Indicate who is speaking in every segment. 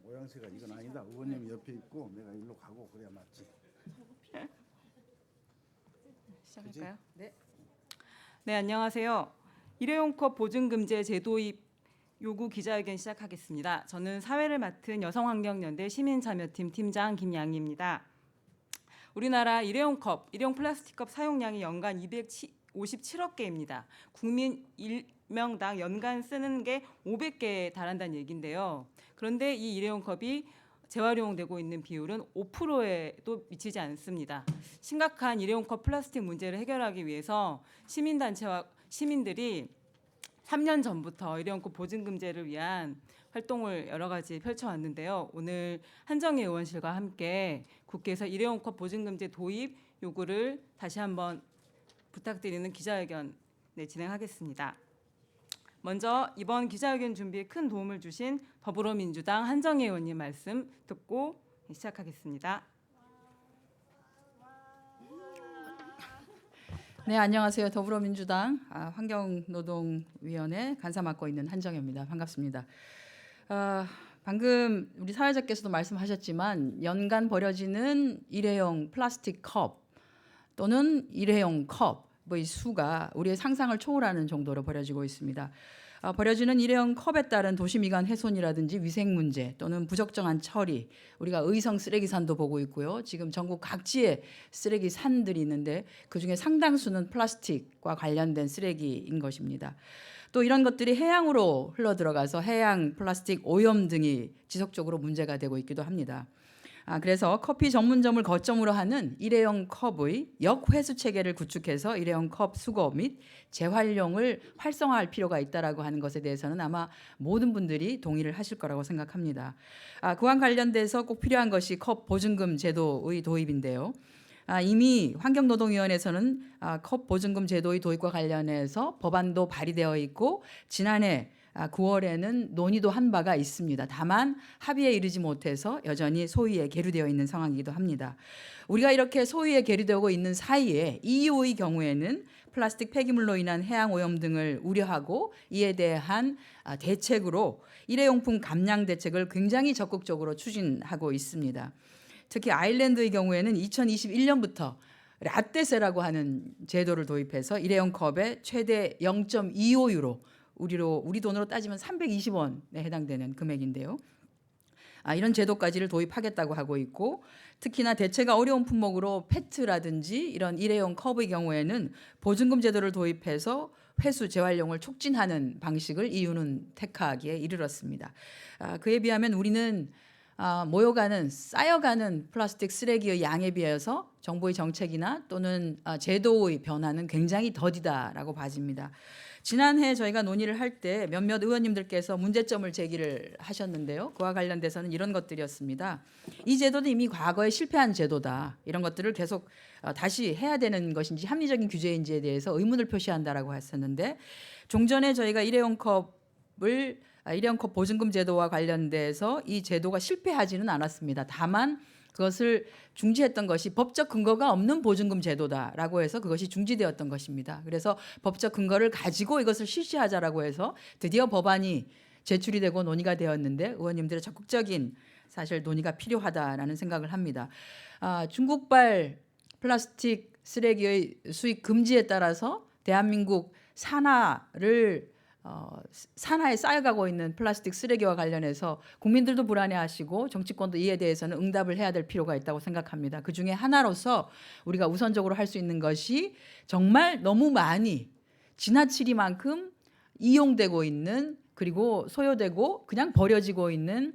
Speaker 1: 모양새가 이건 아니다. 의원님 옆에 있고 내가 일로 가고 그래야 맞지.
Speaker 2: 시작할까요?
Speaker 3: 네.
Speaker 2: 네, 안녕하세요. 일회용컵 보증금제 제도입 요구 기자회견 시작하겠습니다. 저는 사회를 맡은 여성환경연대 시민참여팀 팀장 김양희입니다. 우리나라 일회용 플라스틱컵 사용량이 연간 257억 개입니다. 국민 1명당 연간 쓰는 게 500개에 달한다는 얘기인데요. 그런데 이 일회용 컵이 재활용되고 있는 비율은 5%에도 미치지 않습니다. 심각한 일회용 컵 플라스틱 문제를 해결하기 위해서 시민단체와 시민들이 3년 전부터 일회용컵 보증금제를 위한 활동을 여러 가지 펼쳐왔는데요. 오늘 한정희 의원실과 함께 국회에서 일회용컵 보증금제 도입 요구를 다시 한번 부탁드리는 기자회견 진행하겠습니다. 먼저 이번 기자회견 준비에 큰 도움을 주신 더불어민주당 한정희 의원님 말씀 듣고 시작하겠습니다.
Speaker 3: 네, 안녕하세요. 더불어민주당 환경노동위원회 간사 맡고 있는 한정혜입니다. 반갑습니다. 방금 우리 사회자께서도 말씀하셨지만 연간 버려지는 일회용 플라스틱 컵 또는 일회용 컵의 수가 우리의 상상을 초월하는 정도로 버려지고 있습니다. 버려지는 일회용 컵에 따른 도시미관 훼손이라든지 위생 문제 또는 부적정한 처리, 우리가 의성 쓰레기산도 보고 있고요. 지금 전국 각지에 쓰레기 산들이 있는데 그중에 상당수는 플라스틱과 관련된 쓰레기인 것입니다. 또 이런 것들이 해양으로 흘러들어가서 해양 플라스틱 오염 등이 지속적으로 문제가 되고 있기도 합니다. 그래서 커피 전문점을 거점으로 하는 일회용 컵의 역회수 체계를 구축해서 일회용 컵 수거 및 재활용을 활성화할 필요가 있다라고 하는 것에 대해서는 아마 모든 분들이 동의를 하실 거라고 생각합니다. 그와 관련돼서 꼭 필요한 것이 컵 보증금 제도의 도입인데요. 이미 환경노동위원회에서는 컵 보증금 제도의 도입과 관련해서 법안도 발의되어 있고 지난해 9월에는 논의도 한 바가 있습니다. 다만 합의에 이르지 못해서 여전히 소위에 계류되어 있는 상황이기도 합니다. 우리가 이렇게 소위에 계류되고 있는 사이에 EU의 경우에는 플라스틱 폐기물로 인한 해양 오염 등을 우려하고 이에 대한 대책으로 일회용품 감량 대책을 굉장히 적극적으로 추진하고 있습니다. 특히 아일랜드의 경우에는 2021년부터 라떼세라고 하는 제도를 도입해서 일회용 컵에 최대 0.25유로 우리 돈으로 따지면 320원에 해당되는 금액인데요. 이런 제도까지를 도입하겠다고 하고 있고 특히나 대체가 어려운 품목으로 페트라든지 이런 일회용 컵의 경우에는 보증금 제도를 도입해서 회수 재활용을 촉진하는 방식을 EU는 택하기에 이르렀습니다. 그에 비하면 우리는 모여가는 쌓여가는 플라스틱 쓰레기의 양에 비해서 정부의 정책이나 또는 제도의 변화는 굉장히 더디다라고 봐집니다. 지난해 저희가 논의를 할 때 몇몇 의원님들께서 문제점을 제기를 하셨는데요. 그와 관련돼서는 이런 것들이었습니다. 이 제도는 이미 과거에 실패한 제도다. 이런 것들을 계속 다시 해야 되는 것인지 합리적인 규제인지에 대해서 의문을 표시한다라고 했었는데 종전에 저희가 일회용 컵 보증금 제도와 관련돼서 이 제도가 실패하지는 않았습니다. 다만 그것을 중지했던 것이 법적 근거가 없는 보증금 제도다라고 해서 그것이 중지되었던 것입니다. 그래서 법적 근거를 가지고 이것을 실시하자라고 해서 드디어 법안이 제출이 되고 논의가 되었는데 의원님들의 적극적인 사실 논의가 필요하다라는 생각을 합니다. 중국발 플라스틱 쓰레기의 수입 금지에 따라서 대한민국 산하에 쌓여가고 있는 플라스틱 쓰레기와 관련해서 국민들도 불안해하시고 정치권도 이에 대해서는 응답을 해야 될 필요가 있다고 생각합니다. 그중에 하나로서 우리가 우선적으로 할 수 있는 것이 정말 너무 많이 지나치리만큼 이용되고 있는 그리고 소요되고 그냥 버려지고 있는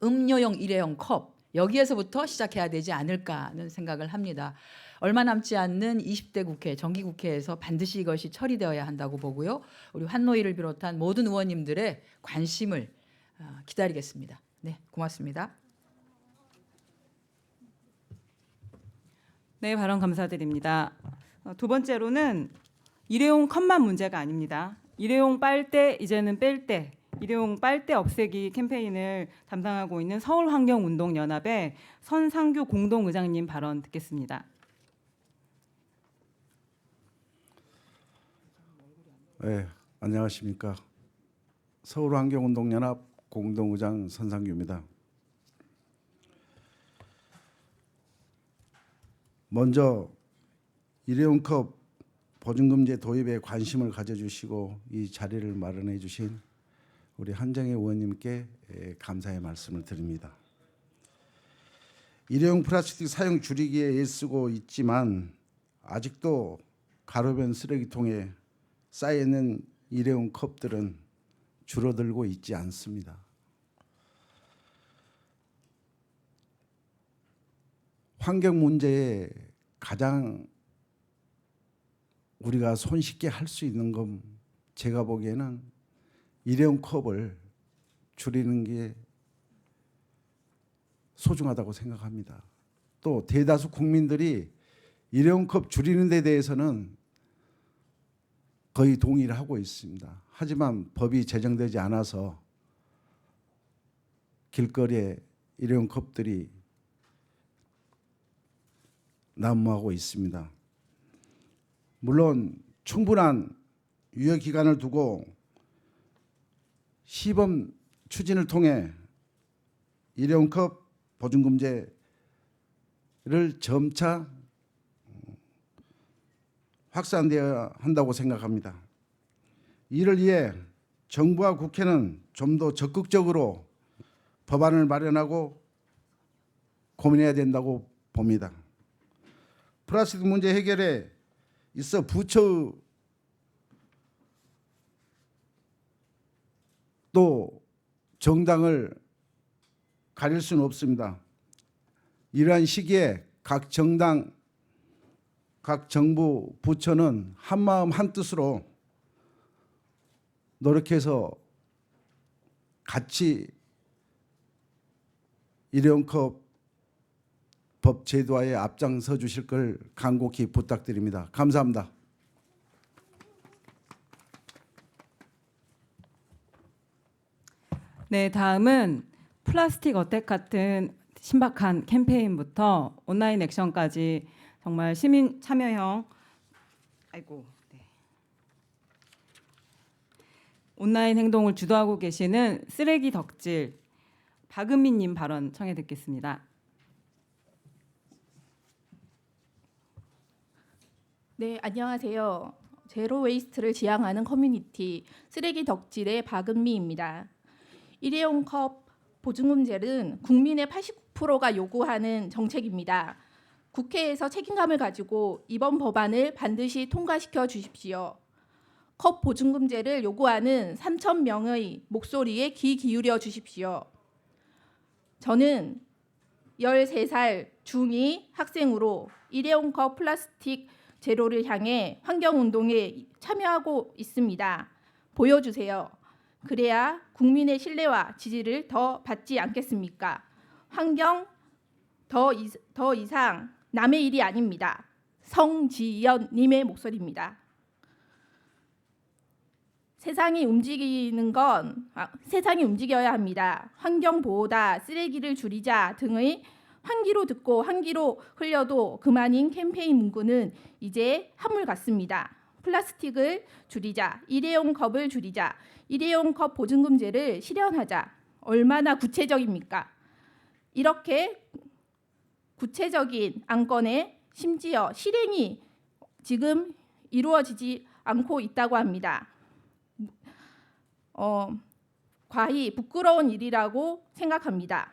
Speaker 3: 음료용 일회용 컵 여기에서부터 시작해야 되지 않을까 하는 생각을 합니다. 얼마 남지 않는 20대 국회, 정기국회에서 반드시 이것이 처리되어야 한다고 보고요. 우리 환노위를 비롯한 모든 의원님들의 관심을 기다리겠습니다. 네, 고맙습니다.
Speaker 2: 네, 발언 감사드립니다. 두 번째로는 일회용 컵만 문제가 아닙니다. 일회용 빨대 이제는 뺄 때 일회용 빨대 없애기 캠페인을 담당하고 있는 서울환경운동연합의 선상규 공동의장님 발언 듣겠습니다.
Speaker 1: 네, 안녕하십니까. 서울환경운동연합 공동의장 선상규입니다. 먼저 일회용컵 보증금제 도입에 관심을 가져주시고 이 자리를 마련해 주신 우리 한정혜 의원님께 감사의 말씀을 드립니다. 일회용 플라스틱 사용 줄이기에 애쓰고 있지만 아직도 가로변 쓰레기통에 쌓여있는 일회용 컵들은 줄어들고 있지 않습니다. 환경 문제에 가장 우리가 손쉽게 할 수 있는 건 제가 보기에는 일회용 컵을 줄이는 게 소중하다고 생각합니다. 또 대다수 국민들이 일회용 컵 줄이는 데 대해서는 거의 동의를 하고 있습니다. 하지만 법이 제정되지 않아서 길거리에 일회용 컵들이 난무하고 있습니다. 물론 충분한 유효 기간을 두고 시범 추진을 통해 일회용 컵 보증금제를 점차 확산되어야 한다고 생각합니다. 이를 위해 정부와 국회는 좀 더 적극적으로 법안을 마련하고 고민해야 된다고 봅니다. 플라스틱 문제 해결에 있어 부처 또 정당을 가릴 수는 없습니다. 이러한 시기에 각 정당, 각 정부 부처는 한마음 한뜻으로 노력해서 같이 일회용컵 법 제도화에 앞장서 주실 걸 간곡히 부탁드립니다. 감사합니다.
Speaker 2: 네, 다음은 플라스틱 어택 같은 신박한 캠페인부터 온라인 액션까지 정말 시민 참여형 온라인 행동을 주도하고 계시는 쓰레기 덕질 박은미님 발언 청해 듣겠습니다.
Speaker 4: 네, 안녕하세요. 제로 웨이스트를 지향하는 커뮤니티 쓰레기 덕질의 박은미입니다. 일회용 컵 보증금제는 국민의 89%가 요구하는 정책입니다. 국회에서 책임감을 가지고 이번 법안을 반드시 통과시켜 주십시오. 컵 보증금제를 요구하는 3,000명의 목소리에 귀 기울여 주십시오. 저는 13살 중2 학생으로 일회용 컵 플라스틱 제로를 향해 환경운동에 참여하고 있습니다. 보여주세요. 그래야 국민의 신뢰와 지지를 더 받지 않겠습니까? 환경 더 이상 남의 일이 아닙니다. 성지연님의 목소리입니다. 세상이 움직여야 합니다. 환경 보호다, 쓰레기를 줄이자 등의 한기로 듣고 한기로 흘려도 그만인 캠페인 문구는 이제 한물 같습니다. 플라스틱을 줄이자, 일회용 컵을 줄이자, 일회용 컵 보증금제를 실현하자. 얼마나 구체적입니까? 이렇게 구체적인 안건에 심지어 실행이 지금 이루어지지 않고 있다고 합니다. 과히 부끄러운 일이라고 생각합니다.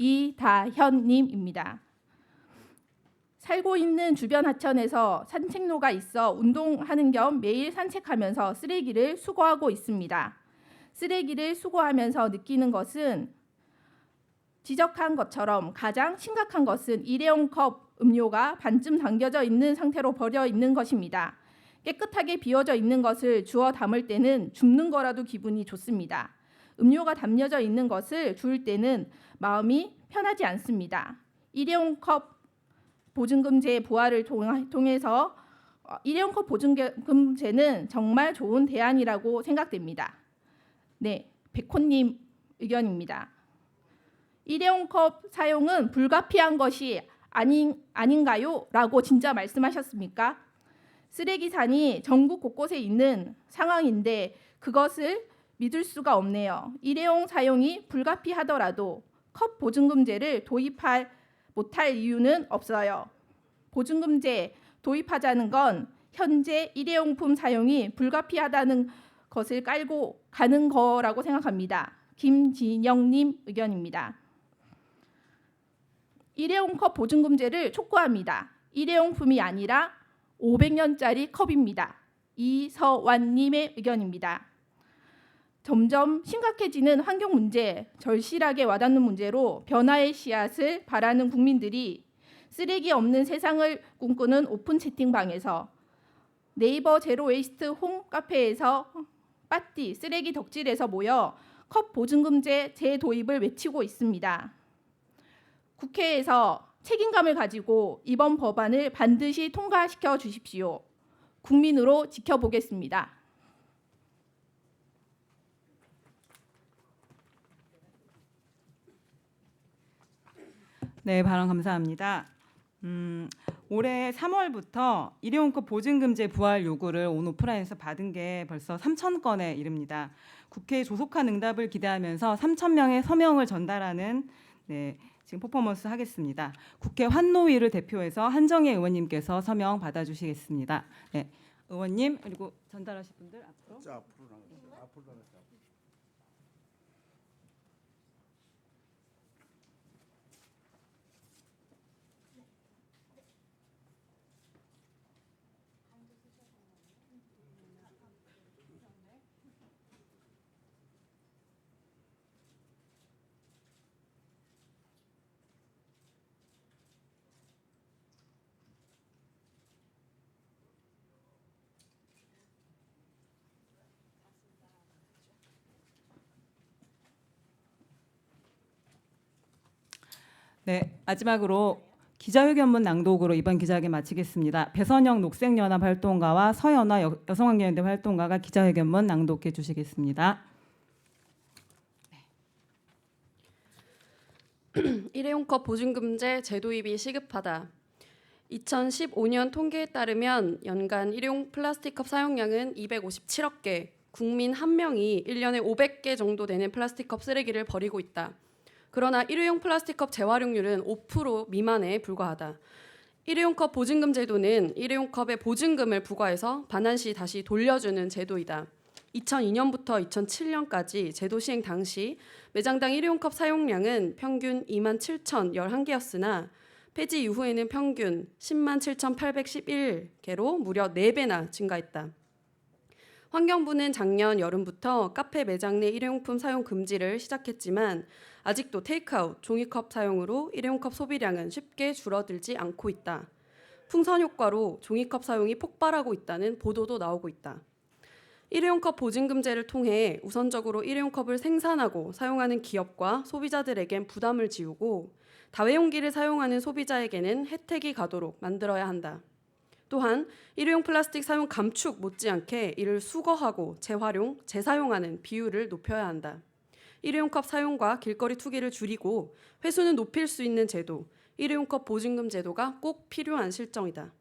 Speaker 4: 이다현님입니다. 살고 있는 주변 하천에서 산책로가 있어 운동하는 겸 매일 산책하면서 쓰레기를 수거하고 있습니다. 쓰레기를 수거하면서 느끼는 것은 지적한 것처럼 가장 심각한 것은 일회용 컵 음료가 반쯤 담겨져 있는 상태로 버려 있는 것입니다. 깨끗하게 비워져 있는 것을 주워 담을 때는 줍는 거라도 기분이 좋습니다. 음료가 담겨져 있는 것을 줄 때는 마음이 편하지 않습니다. 일회용 컵 보증금제 부활을 통해서 일회용 컵 보증금제는 정말 좋은 대안이라고 생각됩니다. 네, 백호님 의견입니다. 일회용 컵 사용은 불가피한 것이 아닌가요? 라고 진짜 말씀하셨습니까? 쓰레기산이 전국 곳곳에 있는 상황인데 그것을 믿을 수가 없네요. 일회용 사용이 불가피하더라도 컵 보증금제를 도입할 못할 이유는 없어요. 보증금제 도입하자는 건 현재 일회용품 사용이 불가피하다는 것을 깔고 가는 거라고 생각합니다. 김진영님 의견입니다. 일회용 컵 보증금제를 촉구합니다. 일회용품이 아니라 500년짜리 컵입니다. 이서완님의 의견입니다. 점점 심각해지는 환경 문제, 절실하게 와닿는 문제로 변화의 씨앗을 바라는 국민들이 쓰레기 없는 세상을 꿈꾸는 오픈 채팅방에서 네이버 제로 웨이스트 홈 카페에서 빠띠 쓰레기 덕질에서 모여 컵 보증금제 재도입을 외치고 있습니다. 국회에서 책임감을 가지고 이번 법안을 반드시 통과시켜 주십시오. 국민으로 지켜보겠습니다.
Speaker 2: 네, 발언 감사합니다. 올해 3월부터 일회용컵 보증금제 부활 요구를 온 오프라인에서 받은 게 벌써 3,000건에 이릅니다. 국회에 조속한 응답을 기대하면서 3,000명의 서명을 전달하는 지금 퍼포먼스 하겠습니다. 국회 환노위를 대표해서 한정혜 의원님께서 서명 받아주시겠습니다. 네, 의원님 그리고 전달하실 분들 앞으로.
Speaker 1: 자, 앞으로 나가세요.
Speaker 2: 네, 마지막으로 기자회견문 낭독으로 이번 기자회견 마치겠습니다. 배선영 녹색연합 활동가와 서연화 여성환경연대 활동가가 기자회견문 낭독해 주시겠습니다.
Speaker 5: 일회용컵 보증금제 재도입이 시급하다. 2015년 통계에 따르면 연간 일회용 플라스틱컵 사용량은 257억 개, 국민 1명이 1년에 500개 정도 되는 플라스틱컵 쓰레기를 버리고 있다. 그러나 일회용 플라스틱컵 재활용률은 5% 미만에 불과하다. 일회용컵 보증금 제도는 일회용컵에 보증금을 부과해서 반환 시 다시 돌려주는 제도이다. 2002년부터 2007년까지 제도 시행 당시 매장당 일회용컵 사용량은 평균 27,011개였으나 폐지 이후에는 평균 107,811개로 무려 4배나 증가했다. 환경부는 작년 여름부터 카페 매장 내 일회용품 사용 금지를 시작했지만 아직도 테이크아웃, 종이컵 사용으로 일회용컵 소비량은 쉽게 줄어들지 않고 있다. 풍선 효과로 종이컵 사용이 폭발하고 있다는 보도도 나오고 있다. 일회용컵 보증금제를 통해 우선적으로 일회용컵을 생산하고 사용하는 기업과 소비자들에겐 부담을 지우고 다회용기를 사용하는 소비자에게는 혜택이 가도록 만들어야 한다. 또한 일회용 플라스틱 사용 감축 못지않게 이를 수거하고 재활용, 재사용하는 비율을 높여야 한다. 일회용컵 사용과 길거리 투기를 줄이고 회수는 높일 수 있는 제도, 일회용컵 보증금 제도가 꼭 필요한 실정이다.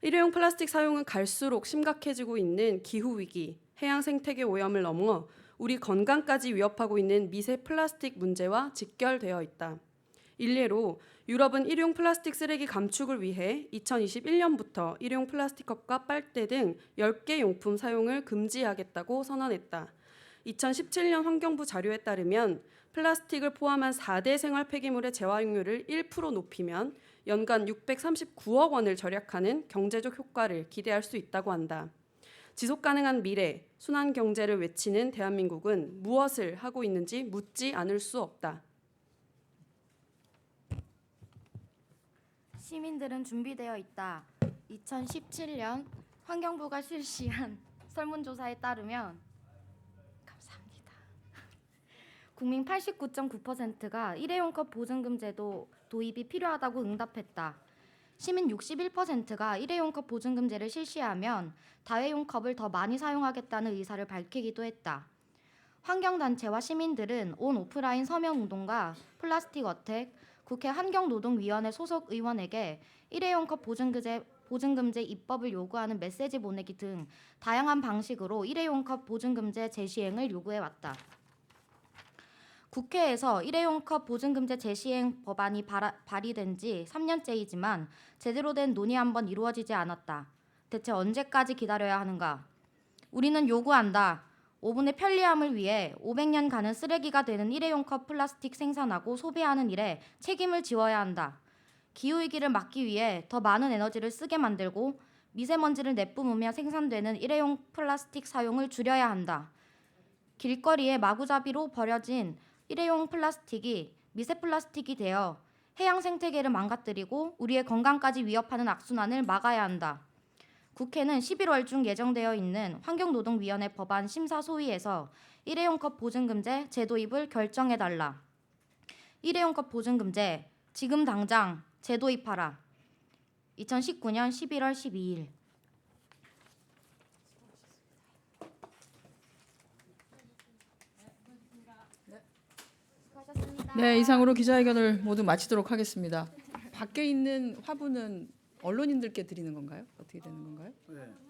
Speaker 5: 일회용 플라스틱 사용은 갈수록 심각해지고 있는 기후위기, 해양 생태계 오염을 넘어 우리 건강까지 위협하고 있는 미세 플라스틱 문제와 직결되어 있다. 일례로 유럽은 일회용 플라스틱 쓰레기 감축을 위해 2021년부터 일회용 플라스틱 컵과 빨대 등 10개 용품 사용을 금지하겠다고 선언했다. 2017년 환경부 자료에 따르면 플라스틱을 포함한 4대 생활 폐기물의 재활용률을 1% 높이면 연간 639억 원을 절약하는 경제적 효과를 기대할 수 있다고 한다. 지속 가능한 미래, 순환 경제를 외치는 대한민국은 무엇을 하고 있는지 묻지 않을 수 없다.
Speaker 6: 시민들은 준비되어 있다. 2017년 환경부가 실시한 설문조사에 따르면 감사합니다. 국민 89.9%가 일회용컵 보증금 제도 도입이 필요하다고 응답했다. 시민 61%가 일회용컵 보증금제를 실시하면 다회용컵을 더 많이 사용하겠다는 의사를 밝히기도 했다. 환경단체와 시민들은 온 오프라인 서명운동과 플라스틱 어택, 국회 환경노동위원회 소속 의원에게 일회용컵 보증금제 입법을 요구하는 메시지 보내기 등 다양한 방식으로 일회용컵 보증금제 재시행을 요구해왔다. 국회에서 일회용 컵 보증금제 재시행 법안이 발의된 지 3년째이지만 제대로 된 논의 한번 이루어지지 않았다. 대체 언제까지 기다려야 하는가? 우리는 요구한다. 5분의 편리함을 위해 500년간은 쓰레기가 되는 일회용 컵 플라스틱 생산하고 소비하는 일에 책임을 지워야 한다. 기후위기를 막기 위해 더 많은 에너지를 쓰게 만들고 미세먼지를 내뿜으며 생산되는 일회용 플라스틱 사용을 줄여야 한다. 길거리에 마구잡이로 버려진 일회용 플라스틱이 미세 플라스틱이 되어 해양 생태계를 망가뜨리고 우리의 건강까지 위협하는 악순환을 막아야 한다. 국회는 11월 중 예정되어 있는 환경노동위원회 법안 심사 소위에서 일회용 컵 보증금제 제도입을 결정해달라. 일회용 컵 보증금제 지금 당장 제도입하라. 2019년 11월 12일. 수고하셨습니다.
Speaker 3: 네, 이상으로 기자회견을 모두 마치도록 하겠습니다. 밖에 있는 화분은 언론인들께 드리는 건가요? 어떻게 되는 건가요?
Speaker 1: 네.